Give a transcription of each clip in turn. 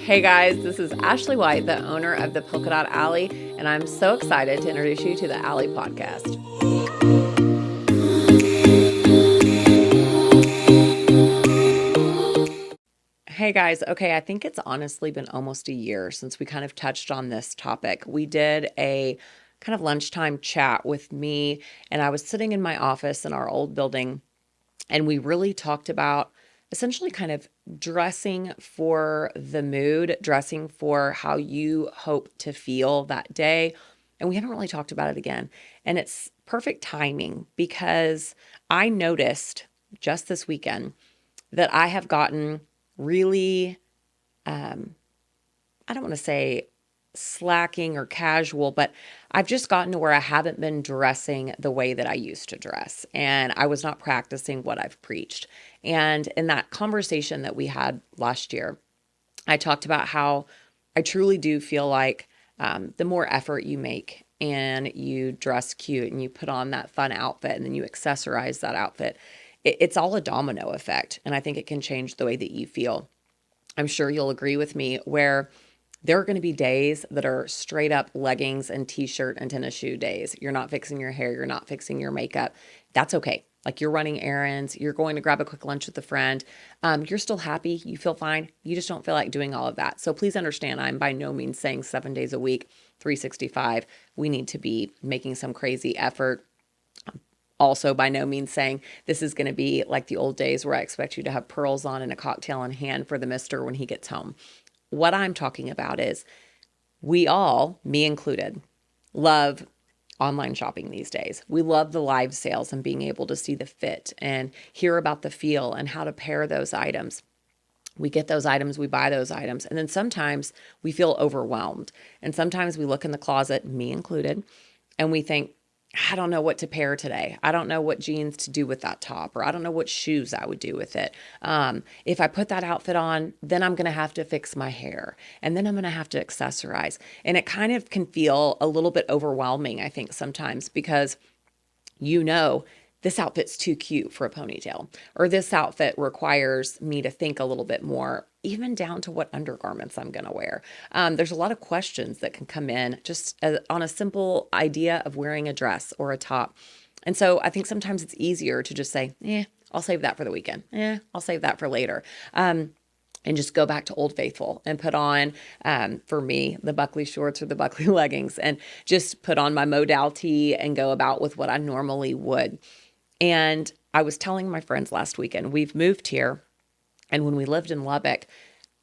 Hey guys, this is Ashley White, the owner of the Polka Dot Alley, and I'm so excited to introduce you to the Alley podcast. Hey guys, okay, I think it's honestly been almost a year since we kind of touched on this topic. We did a kind of lunchtime chat with me, and I was sitting in my office in our old building, and we really talked about essentially kind of dressing for the mood, dressing for how you hope to feel that day. And we haven't really talked about it again. And it's perfect timing because I noticed just this weekend that I have gotten really, I don't want to say slacking or casual, but I've just gotten to where I haven't been dressing the way that I used to dress. And I was not practicing what I've preached. And in that conversation that we had last year, I talked about how I truly do feel like the more effort you make and you dress cute and you put on that fun outfit and then you accessorize that outfit, it's all a domino effect. And I think it can change the way that you feel. I'm sure you'll agree with me where there are going to be days that are straight up leggings and t-shirt and tennis shoe days. You're not fixing your hair. You're not fixing your makeup. That's okay. Like you're running errands. You're going to grab a quick lunch with a friend. You're still happy. You feel fine. You just don't feel like doing all of that. So please understand, I'm by no means saying 7 days a week, 365, we need to be making some crazy effort. Also, by no means saying this is going to be like the old days where I expect you to have pearls on and a cocktail in hand for the mister when he gets home. What I'm talking about is we all, me included, love online shopping these days. We love the live sales and being able to see the fit and hear about the feel and how to pair those items. We get those items, we buy those items, and then sometimes we feel overwhelmed. And sometimes we look in the closet, me included, and we think, I don't know what to pair today. I don't know what jeans to do with that top, or I don't know what shoes I would do with it. If I put that outfit on, then I'm going to have to fix my hair and then I'm going to have to accessorize. And it kind of can feel a little bit overwhelming, I think, sometimes because this outfit's too cute for a ponytail, or this outfit requires me to think a little bit more, even down to what undergarments I'm going to wear. There's a lot of questions that can come in just on a simple idea of wearing a dress or a top. And so I think sometimes it's easier to just say, I'll save that for the weekend. I'll save that for later. And just go back to Old Faithful and put on, for me, the Buckley shorts or the Buckley leggings, and just put on my modal tee and go about with what I normally would. And I was telling my friends last weekend, we've moved here. And when we lived in Lubbock,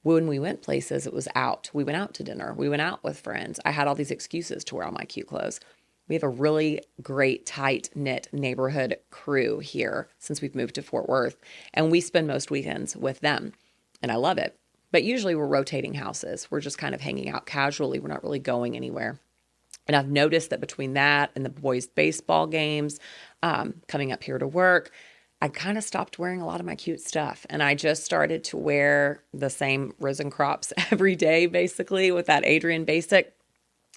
when we went places, it was out. We went out to dinner. We went out with friends. I had all these excuses to wear all my cute clothes. We have a really great, tight-knit neighborhood crew here since we've moved to Fort Worth. And we spend most weekends with them. And I love it. But usually we're rotating houses. We're just kind of hanging out casually. We're not really going anywhere. And I've noticed that between that and the boys' baseball games, coming up here to work, I kind of stopped wearing a lot of my cute stuff. And I just started to wear the same risen crops every day, basically, with that Adrian basic.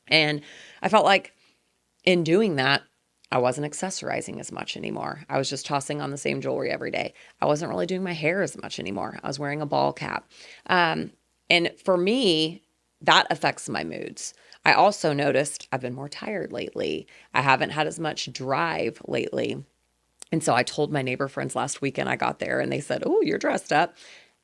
And I felt like in doing that, I wasn't accessorizing as much anymore. I was just tossing on the same jewelry every day. I wasn't really doing my hair as much anymore. I was wearing a ball cap. And for me, that affects my moods. I also noticed I've been more tired lately. I haven't had as much drive lately. And so I told my neighbor friends last weekend I got there and they said, "Oh, you're dressed up."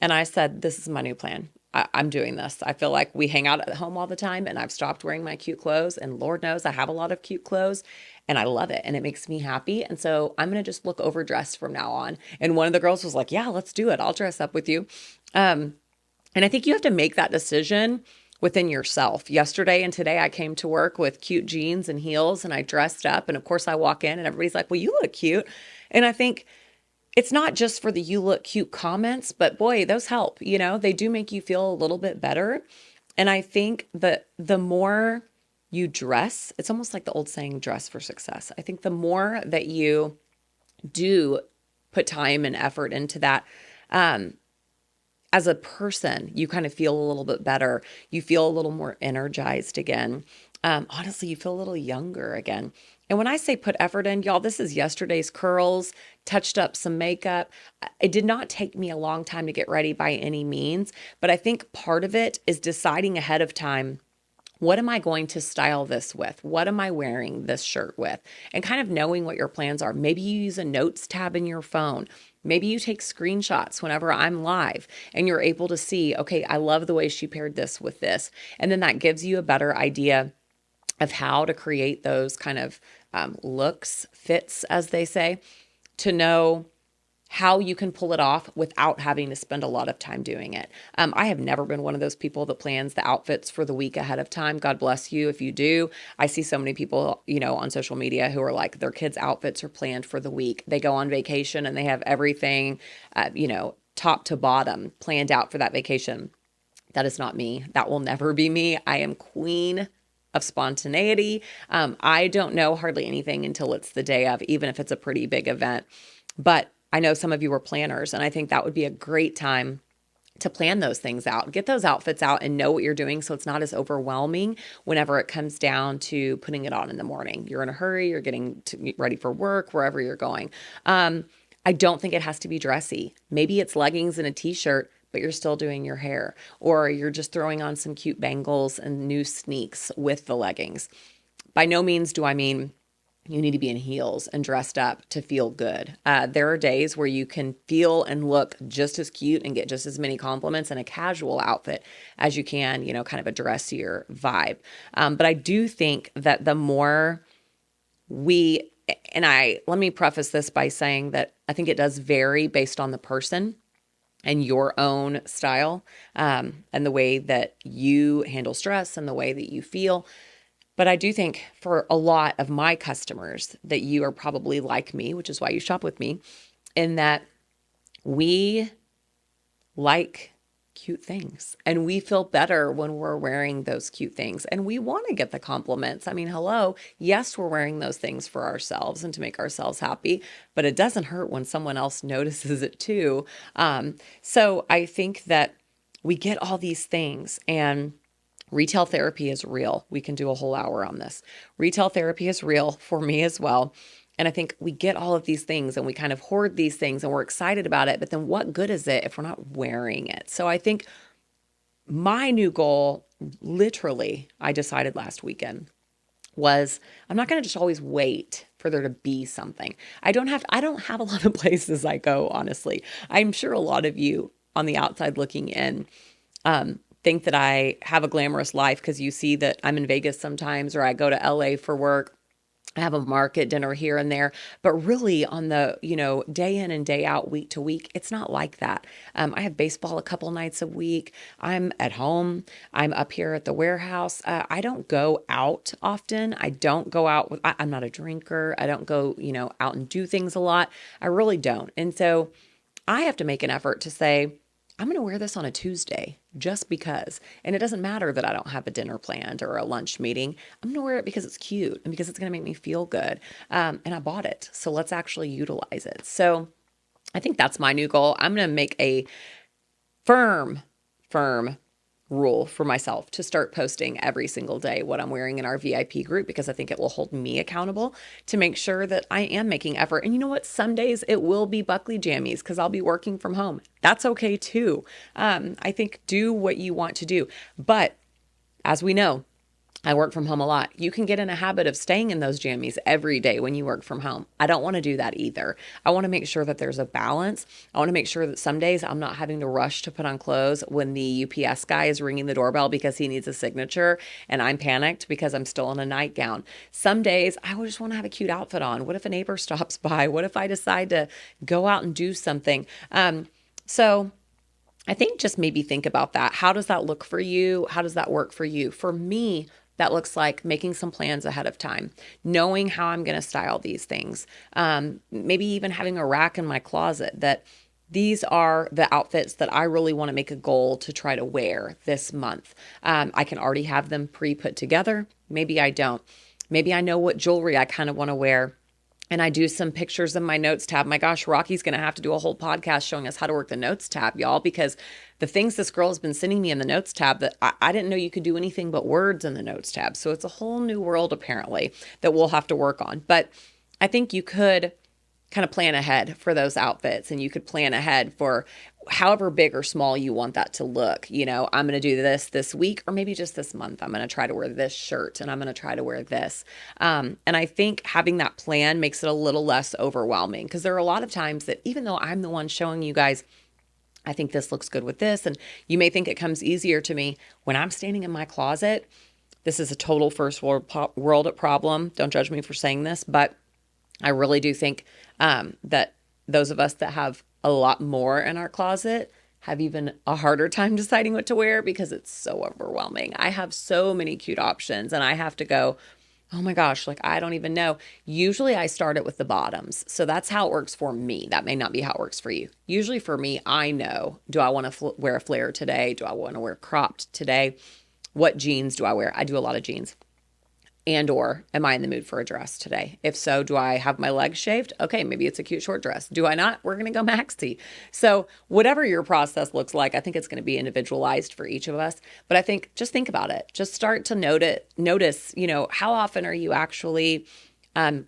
And I said, "This is my new plan. I'm doing this. I feel like we hang out at home all the time and I've stopped wearing my cute clothes. And Lord knows I have a lot of cute clothes and I love it and it makes me happy. And so I'm going to just look overdressed from now on." And one of the girls was like, "Yeah, let's do it. I'll dress up with you." And I think you have to make that decision within yourself. Yesterday and today, I came to work with cute jeans and heels and I dressed up. And of course, I walk in and everybody's like, "Well, you look cute." And I think it's not just for the "you look cute" comments, but boy, those help. They do make you feel a little bit better. And I think that the more you dress, it's almost like the old saying, dress for success. I think the more that you do put time and effort into that, as a person, you kind of feel a little bit better. You feel a little more energized again. Honestly, you feel a little younger again. And when I say put effort in, y'all, this is yesterday's curls, touched up some makeup. It did not take me a long time to get ready by any means, but I think part of it is deciding ahead of time, what am I going to style this with? What am I wearing this shirt with? And kind of knowing what your plans are. Maybe you use a notes tab in your phone. Maybe you take screenshots whenever I'm live and you're able to see, okay, I love the way she paired this with this. And then that gives you a better idea of how to create those kind of looks, fits, as they say, to know how you can pull it off without having to spend a lot of time doing it. I have never been one of those people that plans the outfits for the week ahead of time. God bless you if you do. I see so many people, on social media who are like their kids' outfits are planned for the week. They go on vacation and they have everything, top to bottom planned out for that vacation. That is not me. That will never be me. I am queen of spontaneity. I don't know hardly anything until it's the day of, even if it's a pretty big event. But I know some of you are planners, and I think that would be a great time to plan those things out. Get those outfits out and know what you're doing so it's not as overwhelming whenever it comes down to putting it on in the morning. You're in a hurry, you're getting ready for work, wherever you're going. I don't think it has to be dressy. Maybe it's leggings and a t-shirt, but you're still doing your hair, or you're just throwing on some cute bangles and new sneaks with the leggings. By no means do I mean you need to be in heels and dressed up to feel good. There are days where you can feel and look just as cute and get just as many compliments in a casual outfit as you can, kind of a dressier vibe. But I do think that the more let me preface this by saying that I think it does vary based on the person and your own style, and the way that you handle stress and the way that you feel. But I do think for a lot of my customers that you are probably like me, which is why you shop with me, in that we like cute things and we feel better when we're wearing those cute things and we want to get the compliments. I mean, hello, yes, we're wearing those things for ourselves and to make ourselves happy, but it doesn't hurt when someone else notices it too. So I think that we get all these things, and retail therapy is real. We can do a whole hour on this. Retail therapy is real for me as well. And I think we get all of these things and we kind of hoard these things and we're excited about it. But then what good is it if we're not wearing it? So I think my new goal, literally, I decided last weekend, was I'm not going to just always wait for there to be something. I don't have a lot of places I go, honestly. I'm sure a lot of you on the outside looking in, think that I have a glamorous life because you see that I'm in Vegas sometimes, or I go to LA for work. I have a market dinner here and there, but really on the, day in and day out, week to week, it's not like that. I have baseball a couple nights a week. I'm at home. I'm up here at the warehouse. I don't go out often. I don't go out I'm not a drinker. I don't go, out and do things a lot. I really don't. And so I have to make an effort to say, I'm going to wear this on a Tuesday just because. And it doesn't matter that I don't have a dinner planned or a lunch meeting. I'm going to wear it because it's cute and because it's going to make me feel good. And I bought it. So let's actually utilize it. So I think that's my new goal. I'm going to make a firm rule for myself to start posting every single day what I'm wearing in our VIP group, because I think it will hold me accountable to make sure that I am making effort. And you know what? Some days it will be Buckley jammies because I'll be working from home. That's okay too. I think do what you want to do. But as we know, I work from home a lot. You can get in a habit of staying in those jammies every day when you work from home. I don't want to do that either. I want to make sure that there's a balance. I want to make sure that some days I'm not having to rush to put on clothes when the UPS guy is ringing the doorbell because he needs a signature and I'm panicked because I'm still in a nightgown. Some days I just want to have a cute outfit on. What if a neighbor stops by? What if I decide to go out and do something? So I think just maybe think about that. How does that look for you? How does that work for you? For me, that looks like making some plans ahead of time, knowing how I'm going to style these things. Maybe even having a rack in my closet that these are the outfits that I really want to make a goal to try to wear this month. I can already have them pre-put together. Maybe I don't. Maybe I know what jewelry I kind of want to wear and I do some pictures in my notes tab. My gosh, Rocky's going to have to do a whole podcast showing us how to work the notes tab, y'all, because the things this girl has been sending me in the notes tab that I didn't know you could do anything but words in the notes tab. So it's a whole new world, apparently, that we'll have to work on. But I think you could kind of plan ahead for those outfits, and you could plan ahead for however big or small you want that to look. I'm going to do this week, or maybe just this month. I'm going to try to wear this shirt, and I'm going to try to wear this. And I think having that plan makes it a little less overwhelming, because there are a lot of times that even though I'm the one showing you guys, I think this looks good with this, and you may think it comes easier to me when I'm standing in my closet. This is a total first world problem. Don't judge me for saying this, but I really do think that those of us that have a lot more in our closet have even a harder time deciding what to wear, because it's so overwhelming. I have so many cute options, and I have to go, oh my gosh, like I don't even know. Usually I start it with the bottoms. So that's how it works for me. That may not be how it works for you. Usually for me, I know, do I want to wear a flare today? Do I want to wear cropped today? What jeans do I wear? I do a lot of jeans. And or am I in the mood for a dress today? If so, do I have my legs shaved? Okay, maybe it's a cute short dress. Do I not? We're going to go maxi. So whatever your process looks like, I think it's going to be individualized for each of us. But I think just think about it. Just start to notice, how often are you actually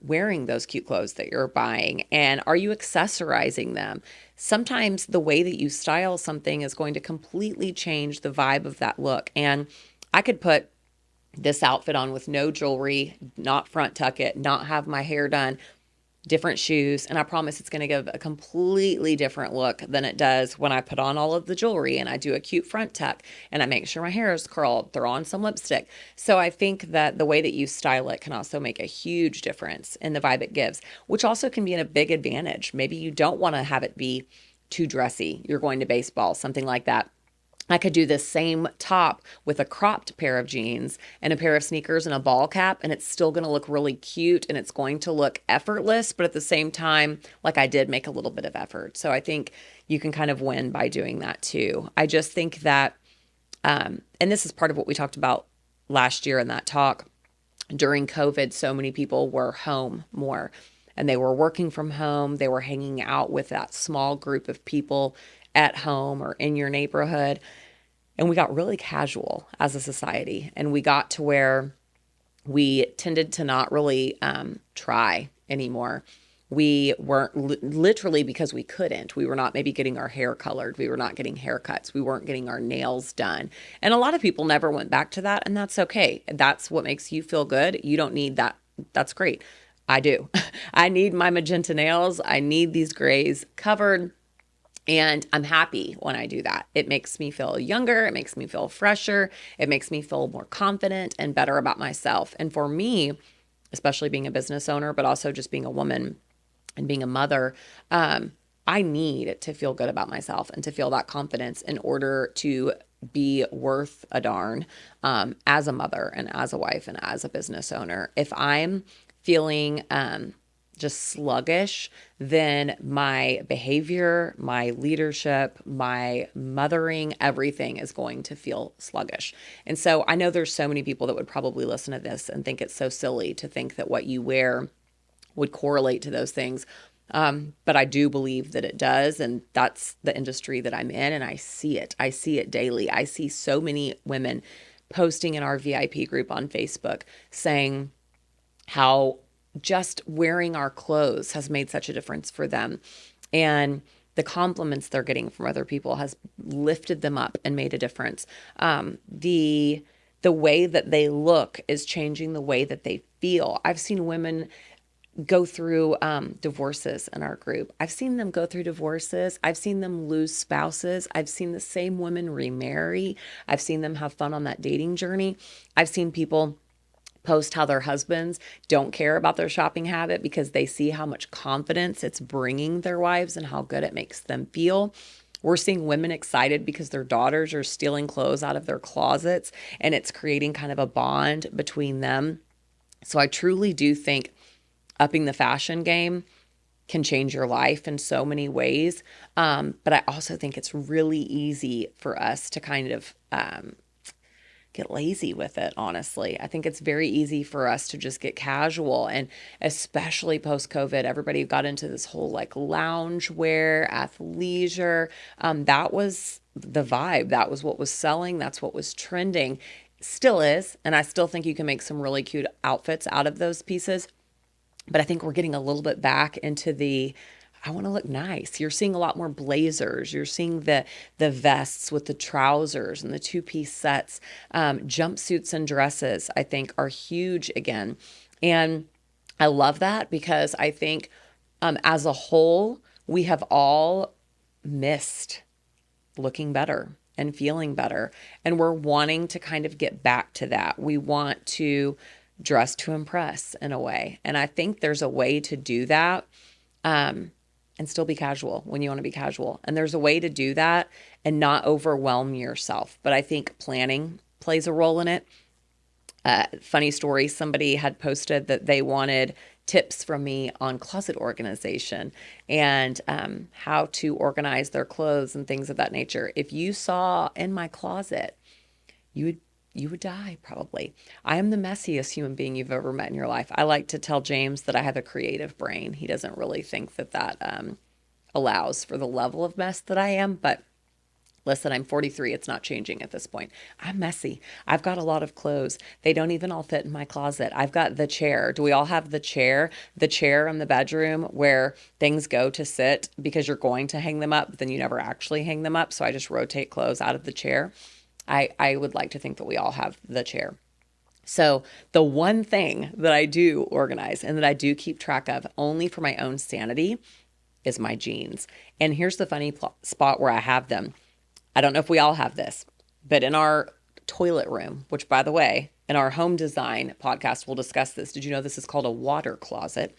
wearing those cute clothes that you're buying? And are you accessorizing them? Sometimes the way that you style something is going to completely change the vibe of that look. And I could put this outfit on with no jewelry, not front tuck it, not have my hair done, different shoes. And I promise it's going to give a completely different look than it does when I put on all of the jewelry and I do a cute front tuck and I make sure my hair is curled, throw on some lipstick. So I think that the way that you style it can also make a huge difference in the vibe it gives, which also can be a big advantage. Maybe you don't want to have it be too dressy. You're going to baseball, something like that. I could do this same top with a cropped pair of jeans and a pair of sneakers and a ball cap, and it's still going to look really cute and it's going to look effortless, but at the same time, like I did make a little bit of effort. So I think you can kind of win by doing that too. I just think that, and this is part of what we talked about last year in that talk. During COVID, so many people were home more and they were working from home. They were hanging out with that small group of people at home or in your neighborhood. And we got really casual as a society. And we got to where we tended to not really try anymore. We weren't literally because we couldn't. We were not maybe getting our hair colored. We were not getting haircuts. We weren't getting our nails done. And a lot of people never went back to that. And that's okay. That's what makes you feel good. You don't need that. That's great. I do. I need my magenta nails. I need these grays covered. And I'm happy when I do that. It makes me feel younger. It makes me feel fresher. It makes me feel more confident and better about myself. And for me, especially being a business owner, but also just being a woman and being a mother, I need to feel good about myself and to feel that confidence in order to be worth a darn as a mother and as a wife and as a business owner. If I'm feeling just sluggish, then my behavior, my leadership, my mothering, everything is going to feel sluggish. And so I know there's so many people that would probably listen to this and think it's so silly to think that what you wear would correlate to those things. But I do believe that it does. And that's the industry that I'm in. And I see it. I see it daily. I see so many women posting in our VIP group on Facebook saying how just wearing our clothes has made such a difference for them. And the compliments they're getting from other people has lifted them up and made a difference. The way that they look is changing the way that they feel. I've seen women go through divorces in our group. I've seen them go through divorces. I've seen them lose spouses. I've seen the same women remarry. I've seen them have fun on that dating journey. I've seen people post how their husbands don't care about their shopping habit because they see how much confidence it's bringing their wives and how good it makes them feel. We're seeing women excited because their daughters are stealing clothes out of their closets, and it's creating kind of a bond between them. So I truly do think upping the fashion game can change your life in so many ways. But I also think it's really easy for us to kind of get lazy with it, honestly. I think it's very easy for us to just get casual. And especially post COVID, everybody got into this whole like lounge wear, athleisure. That was the vibe. That was what was selling. That's what was trending. Still is. And I still think you can make some really cute outfits out of those pieces. But I think we're getting a little bit back into the I want to look nice. You're seeing a lot more blazers. You're seeing the vests with the trousers and the two-piece sets. Jumpsuits and dresses, I think, are huge again. And I love that because I think as a whole, we have all missed looking better and feeling better. And we're wanting to kind of get back to that. We want to dress to impress in a way. And I think there's a way to do that and still be casual when you want to be casual. And there's a way to do that and not overwhelm yourself. But I think planning plays a role in it. Funny story, somebody had posted that they wanted tips from me on closet organization and how to organize their clothes and things of that nature. If you saw in my closet, you would die probably. I am the messiest human being you've ever met in your life. I like to tell James that I have a creative brain. He doesn't really think that allows for the level of mess that I am, but listen, I'm 43. It's not changing at this point. I'm messy. I've got a lot of clothes. They don't even all fit in my closet. I've got the chair. Do we all have the chair? The chair in the bedroom where things go to sit because you're going to hang them up, but then you never actually hang them up. So I just rotate clothes out of the chair. I would like to think that we all have the chair. So the one thing that I do organize and that I do keep track of only for my own sanity is my jeans. And here's the funny spot where I have them. I don't know if we all have this, but in our toilet room, which by the way, in our home design podcast, we'll discuss this. Did you know this is called a water closet?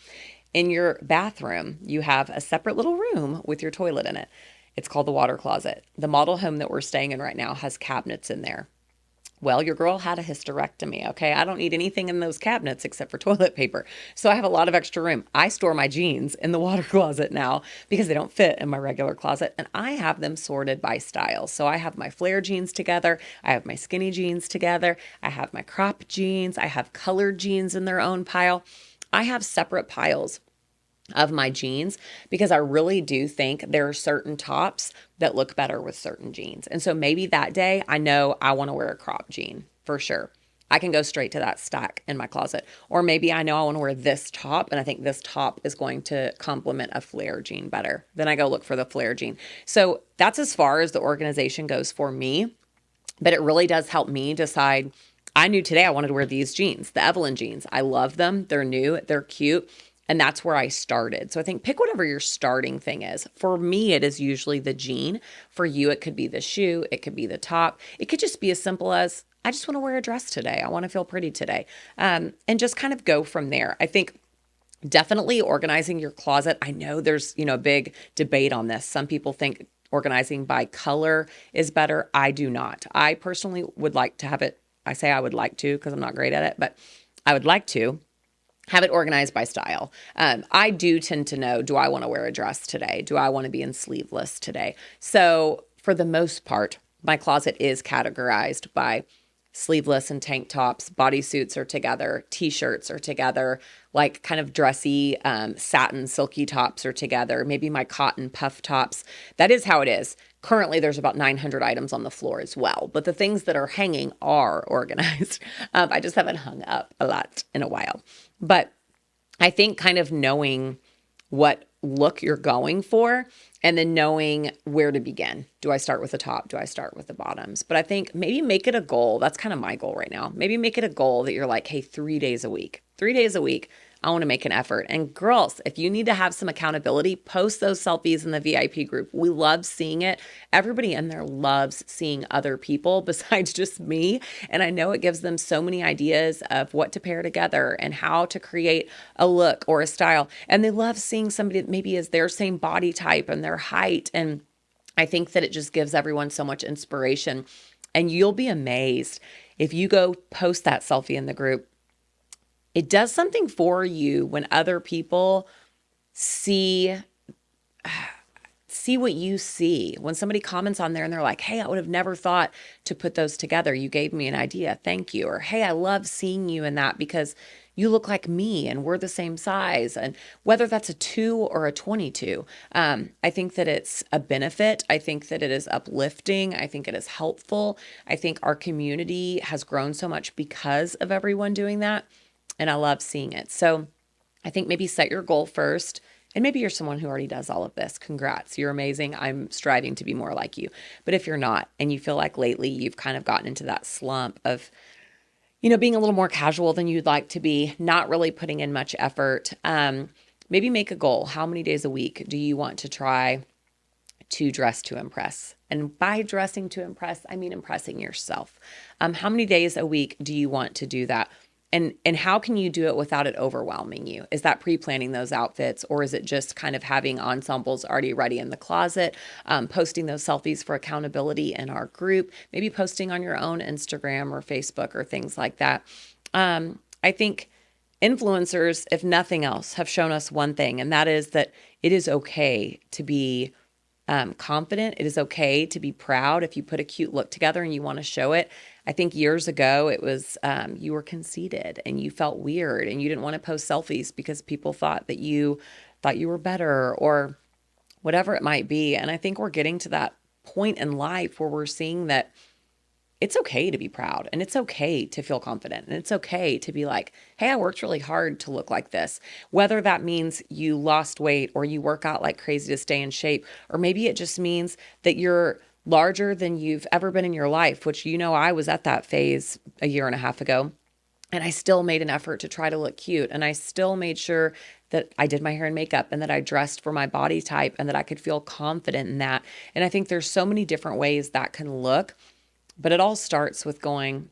In your bathroom, you have a separate little room with your toilet in it. It's called the water closet. The model home that we're staying in right now has cabinets in there. Well, your girl had a hysterectomy, okay? I don't need anything in those cabinets except for toilet paper. So I have a lot of extra room. I store my jeans in the water closet now because they don't fit in my regular closet. And I have them sorted by style. So I have my flare jeans together. I have my skinny jeans together. I have my crop jeans. I have colored jeans in their own pile. I have separate piles of my jeans because I really do think there are certain tops that look better with certain jeans. And so maybe that day I know I want to wear a crop jean for sure. I can go straight to that stack in my closet. Or maybe I know I want to wear this top and I think this top is going to complement a flare jean better. Then I go look for the flare jean. So that's as far as the organization goes for me. But it really does help me decide. I knew today I wanted to wear these jeans, the Evelyn jeans. I love them. They're new. They're cute. And that's where I started. So I think pick whatever your starting thing is. For me, it is usually the jean. For you, it could be the shoe. It could be the top. It could just be as simple as, I just want to wear a dress today. I want to feel pretty today. And just kind of go from there. I think definitely organizing your closet. I know there's, a big debate on this. Some people think organizing by color is better. I do not. I personally would like to have it. I say I would like to because I'm not great at it, but I would like to have it organized by style. I do tend to know, do I want to wear a dress today? Do I want to be in sleeveless today? So for the most part, my closet is categorized by sleeveless and tank tops, bodysuits are together, t-shirts are together, like kind of dressy satin silky tops are together, maybe my cotton puff tops. That is how it is. Currently, there's about 900 items on the floor as well, but the things that are hanging are organized. I just haven't hung up a lot in a while. But I think kind of knowing what look you're going for and then knowing where to begin. Do I start with the top? Do I start with the bottoms? But I think maybe make it a goal. That's kind of my goal right now. Maybe make it a goal that you're like, hey, 3 days a week, I want to make an effort. And girls, if you need to have some accountability, post those selfies in the VIP group. We love seeing it. Everybody in there loves seeing other people besides just me. And I know it gives them so many ideas of what to pair together and how to create a look or a style. And they love seeing somebody that maybe is their same body type and their height. And I think that it just gives everyone so much inspiration. And you'll be amazed if you go post that selfie in the group. It does something for you when other people see see what you see. When somebody comments on there and they're like, hey, I would have never thought to put those together. You gave me an idea. Thank you. Or, hey, I love seeing you in that because you look like me and we're the same size. And whether that's a 2 or a 22, I think that it's a benefit. I think that it is uplifting. I think it is helpful. I think our community has grown so much because of everyone doing that. And I love seeing it. So I think maybe set your goal first. And maybe you're someone who already does all of this. Congrats. You're amazing. I'm striving to be more like you. But if you're not, and you feel like lately you've kind of gotten into that slump of, being a little more casual than you'd like to be, not really putting in much effort, maybe make a goal. How many days a week do you want to try to dress to impress? And by dressing to impress, I mean impressing yourself. How many days a week do you want to do that? And how can you do it without it overwhelming you? Is that pre-planning those outfits, or is it just kind of having ensembles already ready in the closet, posting those selfies for accountability in our group, maybe posting on your own Instagram or Facebook or things like that? I think influencers, if nothing else, have shown us one thing, and that is that it is okay to be confident. It is okay to be proud if you put a cute look together and you want to show it. I think years ago it was you were conceited and you felt weird and you didn't want to post selfies because people thought you were better or whatever it might be. And I think we're getting to that point in life where we're seeing that it's okay to be proud and it's okay to feel confident and it's okay to be like, hey, I worked really hard to look like this. Whether that means you lost weight or you work out like crazy to stay in shape, or maybe it just means that you're larger than you've ever been in your life, which, I was at that phase a year and a half ago. And I still made an effort to try to look cute. And I still made sure that I did my hair and makeup and that I dressed for my body type and that I could feel confident in that. And I think there's so many different ways that can look. But it all starts with going,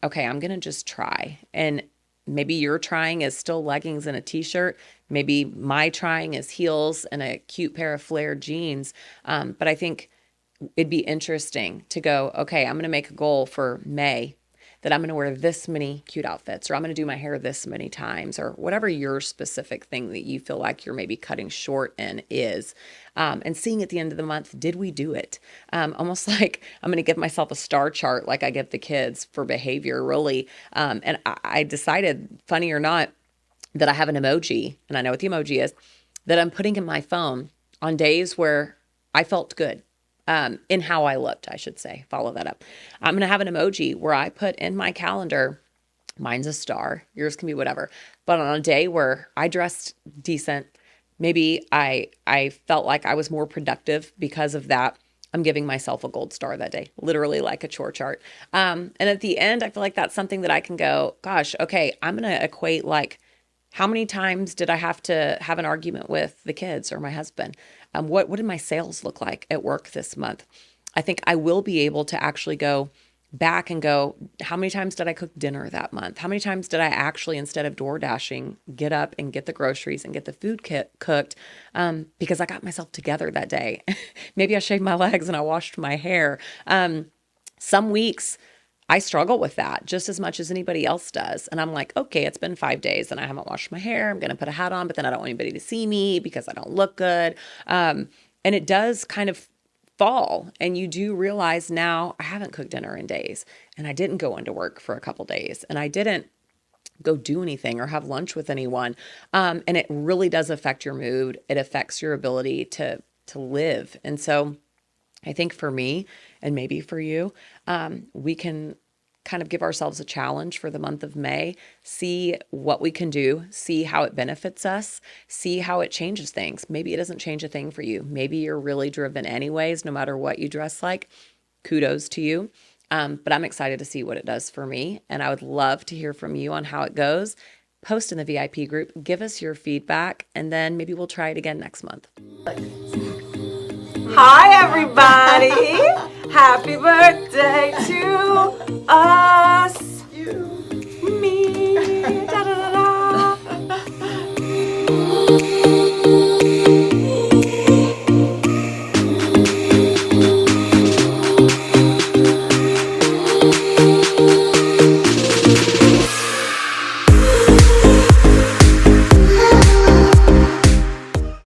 okay, I'm going to just try. And maybe your trying is still leggings and a t-shirt. Maybe my trying is heels and a cute pair of flared jeans. But I think it'd be interesting to go, okay, I'm going to make a goal for May that I'm going to wear this many cute outfits, or I'm going to do my hair this many times, or whatever your specific thing that you feel like you're maybe cutting short in is. And seeing at the end of the month, did we do it? Almost like I'm going to give myself a star chart like I give the kids for behavior, really. And I decided, funny or not, that I have an emoji, and I know what the emoji is, that I'm putting in my phone on days where I felt good. In how I looked, I should say. Follow that up. I'm going to have an emoji where I put in my calendar, mine's a star, yours can be whatever. But on a day where I dressed decent, maybe I felt like I was more productive because of that, I'm giving myself a gold star that day, literally like a chore chart. And at the end, I feel like that's something that I can go, gosh, okay, I'm going to equate like, how many times did I have to have an argument with the kids or my husband? What did my sales look like at work this month? I think I will be able to actually go back and go, how many times did I cook dinner that month? How many times did I actually, instead of door dashing, get up and get the groceries and get the food cooked because I got myself together that day? Maybe I shaved my legs and I washed my hair. Some weeks I struggle with that just as much as anybody else does. And I'm like, okay, it's been 5 days and I haven't washed my hair. I'm going to put a hat on, but then I don't want anybody to see me because I don't look good. And it does kind of fall. And you do realize now I haven't cooked dinner in days and I didn't go into work for a couple days and I didn't go do anything or have lunch with anyone. And it really does affect your mood. It affects your ability to live. And so I think for me, and maybe for you, we can kind of give ourselves a challenge for the month of May, see what we can do, see how it benefits us, see how it changes things. Maybe it doesn't change a thing for you. Maybe you're really driven anyways, no matter what you dress like. Kudos to you. But I'm excited to see what it does for me. And I would love to hear from you on how it goes. Post in the VIP group, give us your feedback, and then maybe we'll try it again next month. Hi, everybody. Happy birthday to us.